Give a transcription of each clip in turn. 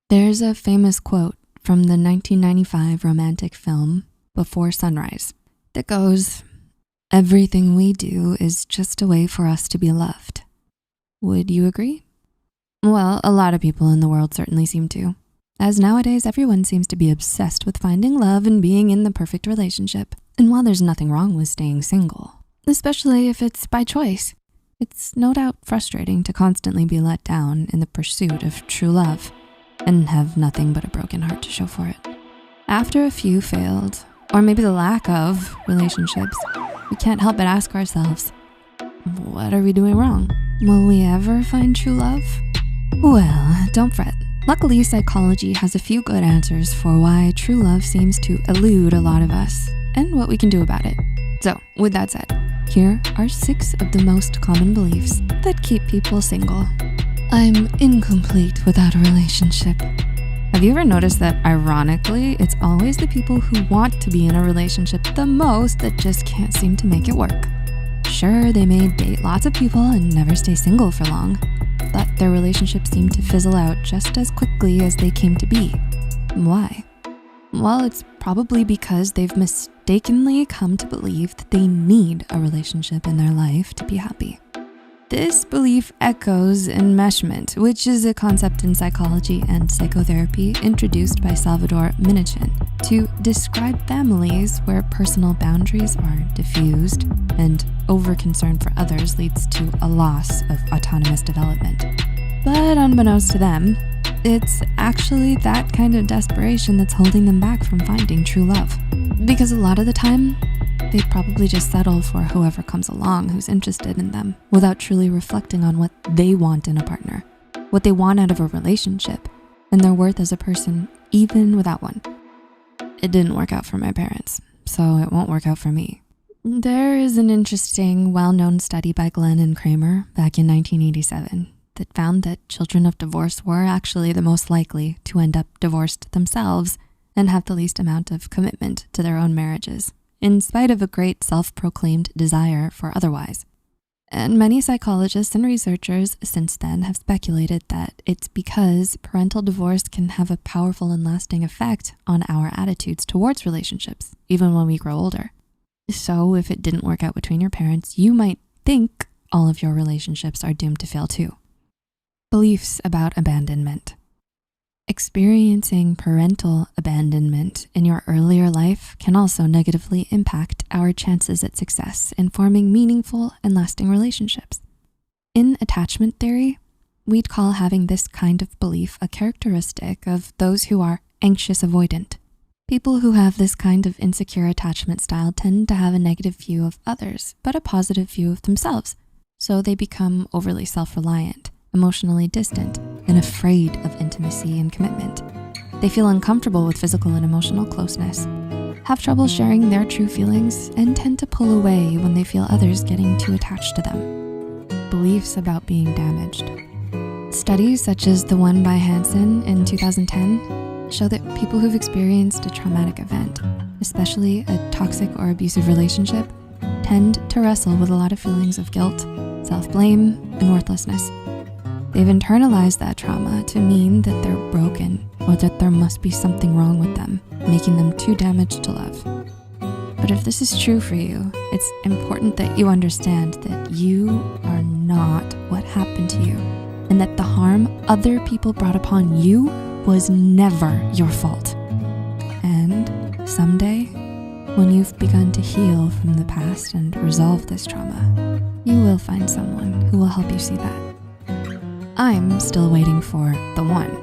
There's a famous quote from the 1995 romantic film Before Sunrise that goes, "Everything we do is just a way for us to be loved." Would you agree? Well, a lot of people in the world certainly seem to, as nowadays everyone seems to be obsessed with finding love and being in the perfect relationship. And while there's nothing wrong with staying single, especially if it's by choice, it's no doubt frustrating to constantly be let down in the pursuit of true love and have nothing but a broken heart to show for it. After a few failed, or maybe the lack of relationships, we can't help but ask ourselves, what are we doing wrong? Will we ever find true love? Well, don't fret. Luckily, psychology has a few good answers for why true love seems to elude a lot of us and what we can do about it. So, with that said, here are 6 of the most common beliefs that keep people single. I'm incomplete without a relationship. Have you ever noticed that ironically, it's always the people who want to be in a relationship the most that just can't seem to make it work? Sure, they may date lots of people and never stay single for long, but their relationships seem to fizzle out just as quickly as they came to be. Why? Well, it's probably because they've mistakenly come to believe that they need a relationship in their life to be happy. This belief echoes enmeshment, which is a concept in psychology and psychotherapy introduced by Salvador Minachin to describe families where personal boundaries are diffused and over-concern for others leads to a loss of autonomous development. But unbeknownst to them, it's actually that kind of desperation that's holding them back from finding true love. Because a lot of the time, they'd probably just settle for whoever comes along who's interested in them without truly reflecting on what they want in a partner, what they want out of a relationship, and their worth as a person, even without one. It didn't work out for my parents, so it won't work out for me. There is an interesting, well-known study by Glenn and Kramer back in 1987 that found that children of divorce were actually the most likely to end up divorced themselves and have the least amount of commitment to their own marriages, in spite of a great self-proclaimed desire for otherwise. And many psychologists and researchers since then have speculated that it's because parental divorce can have a powerful and lasting effect on our attitudes towards relationships, even when we grow older. So if it didn't work out between your parents, you might think all of your relationships are doomed to fail too. Beliefs about abandonment. Experiencing parental abandonment in your earlier life can also negatively impact our chances at success in forming meaningful and lasting relationships. In attachment theory, we'd call having this kind of belief a characteristic of those who are anxious avoidant. People who have this kind of insecure attachment style tend to have a negative view of others, but a positive view of themselves. So they become overly self-reliant, emotionally distant, and afraid of intimacy and commitment. They feel uncomfortable with physical and emotional closeness, have trouble sharing their true feelings, and tend to pull away when they feel others getting too attached to them. Beliefs about being damaged. Studies such as the one by Hansen in 2010 show that people who've experienced a traumatic event, especially a toxic or abusive relationship, tend to wrestle with a lot of feelings of guilt, self-blame, and worthlessness. They've internalized that trauma to mean that they're broken or that there must be something wrong with them, making them too damaged to love. But if this is true for you, it's important that you understand that you are not what happened to you, and that the harm other people brought upon you was never your fault. And someday, when you've begun to heal from the past and resolve this trauma, you will find someone who will help you see that. I'm still waiting for the one.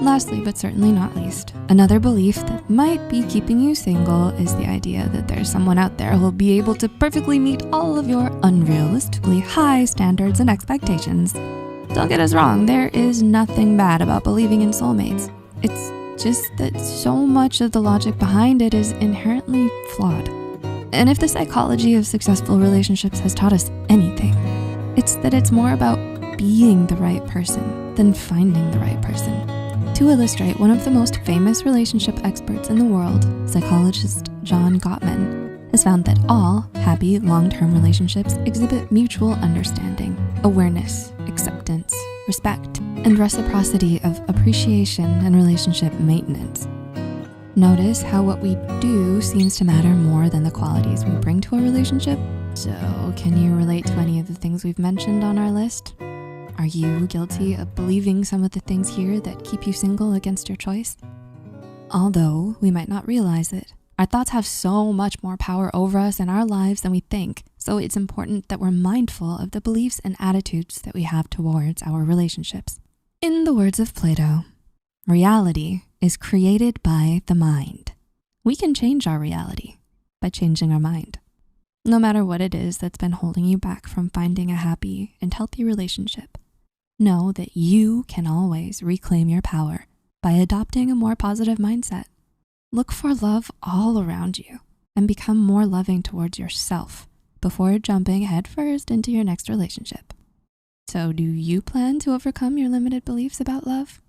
Lastly, but certainly not least, another belief that might be keeping you single is the idea that there's someone out there who'll be able to perfectly meet all of your unrealistically high standards and expectations. Don't get us wrong, there is nothing bad about believing in soulmates. It's just that so much of the logic behind it is inherently flawed. And if the psychology of successful relationships has taught us anything, it's that it's more about being the right person than finding the right person. To illustrate, one of the most famous relationship experts in the world, psychologist John Gottman, has found that all happy long-term relationships exhibit mutual understanding, awareness, acceptance, respect, and reciprocity of appreciation and relationship maintenance. Notice how what we do seems to matter more than the qualities we bring to a relationship. So, can you relate to any of the things we've mentioned on our list? Are you guilty of believing some of the things here that keep you single against your choice? Although we might not realize it, our thoughts have so much more power over us in our lives than we think. So it's important that we're mindful of the beliefs and attitudes that we have towards our relationships. In the words of Plato, reality is created by the mind. We can change our reality by changing our mind. No matter what it is that's been holding you back from finding a happy and healthy relationship, know that you can always reclaim your power by adopting a more positive mindset. Look for love all around you and become more loving towards yourself before jumping headfirst into your next relationship. So do you plan to overcome your limited beliefs about love?